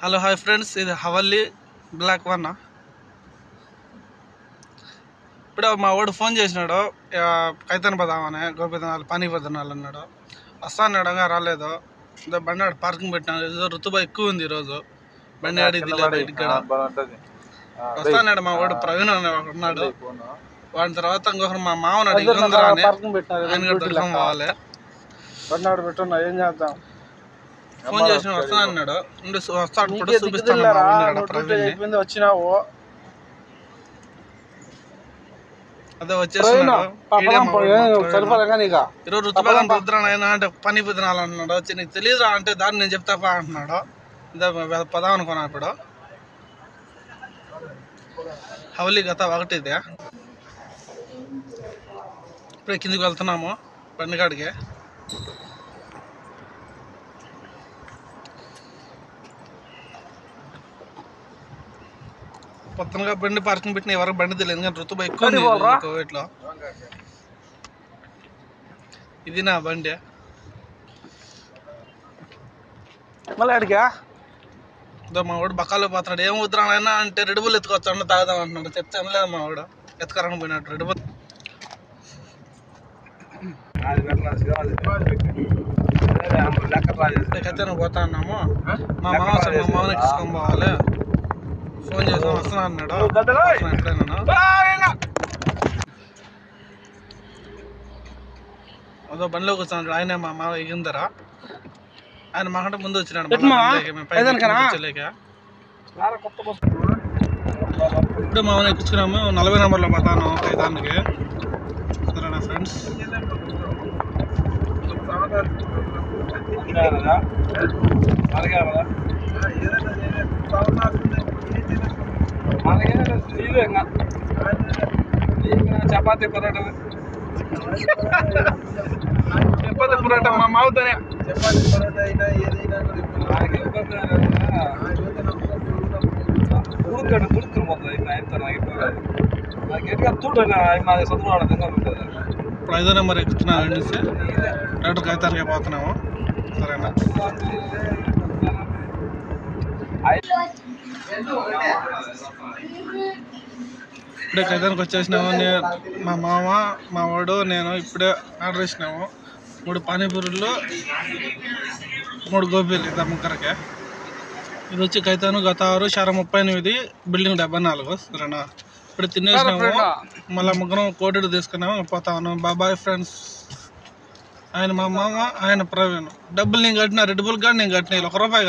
Hello hi friends, ఇది Hawally black one. ఇప్పుడే మా వాడు ఫోన్ చేసినాడు, కైతన్ పదామని గోపితనాలు పనిపోతున్నాళ్ళు అన్నాడు. వస్తా అన్నాడు, రాలేదు. బండి ఆడు పార్కింగ్ పెట్టినాడు. ఏదో ఋతుబా ఎక్కువ ఉంది ఈరోజు, బండి ఆడికి బయటికి వస్తా అన్నాడు. మా వాడు ప్రవీణ్ అనే ఉన్నాడు. వాడి తర్వాత ఇంకొకరు మా మామన్నాడు ఇగుందరా అని, ఆయన కూడా దర్శనం పోవాలి. ఏం చేద్దాం, ఫోన్ చేసిన వస్తా అన్నాడు. వస్తాడు కూడా చూపిస్తాను. వచ్చినావు అదే వచ్చేస్తున్నాడు. ఈరోజు ఋతుబాగా రుద్రాయన అంటే పని పుదినాలు అంటున్నాడు. వచ్చి నీకు తెలియదురా అంటే దాన్ని నేను చెప్తాపా అంటున్నాడు. పదాం అనుకున్నా. ఇప్పుడు హవల్లీ గత ఒకటిదే. ఇప్పుడే కిందికి వెళ్తున్నాము బండికాడికి. కొత్తగా బండి పార్కింగ్ పెట్టిన ఎవరికి బండి తెలియదు, కానీ ఋతుబా ఎక్కువ ఉంది కోవిడ్లో. ఇది నా బండి. మళ్ళీ అడిగా మా వాడు బకాలో పోతున్నాడు. ఏం వద్దురానైనా అంటే రెడ్ బుల్ ఎత్తుకొచ్చాడు, తాగుదాం అంటున్నాడు. చెప్తే అనలేదు మా వాడు, ఎత్తుకరని పోయినట్టు రెడ్ బుల్. అయితే నువ్వు పోతా అన్నాము. మా మామని తీసుకొని పోవాలి. ఫోన్ చేసాం, వస్తున్నా అన్నాడు. అదో బండిలో కూర్చున్నాడు. ఆయనే మా మామ ఎగిందరా. ఆయన మాకంటే ముందు వచ్చినాడు. ఇప్పుడు మామని ఎక్కించుకున్నాము. 40 నెంబర్లో పోతాను కైతానికి. సరేనా ఫ్రెండ్స్, చపాతీ పరోటా మా మావుతానే. చపాతీ పరోటా అయినా ఏదైనా ఇప్పుడు 5వ నెంబర్ ఎక్కుతున్నాను అనేసి డైరెక్టర్ కైతానికి పోతున్నాము. సరేనా, ఇప్పుడే కైతానికి వచ్చేసినాము. మా మామ, మా వాడు, నేను ఇప్పుడే ఆర్డర్ చేసినాము. 3 పానీపూరీలు, 3 గోబీలు, ఇద్దరు ముగ్గురకే. ఇది వచ్చి కైతాను గత 6 షార 38 బిల్డింగ్ 74. సరేనా, ఇప్పుడు తినేసినాము. మళ్ళీ ముగ్గురం కోటెడు తీసుకున్నాము, పోతాను. బాబాయ్ ఫ్రెండ్స్. ఆయన మా మామ, ఆయన ప్రవీణ్. డబ్బులు నేను కట్టిన, రెడ్ బుల్ కానీ నేను కట్టిన, ₹1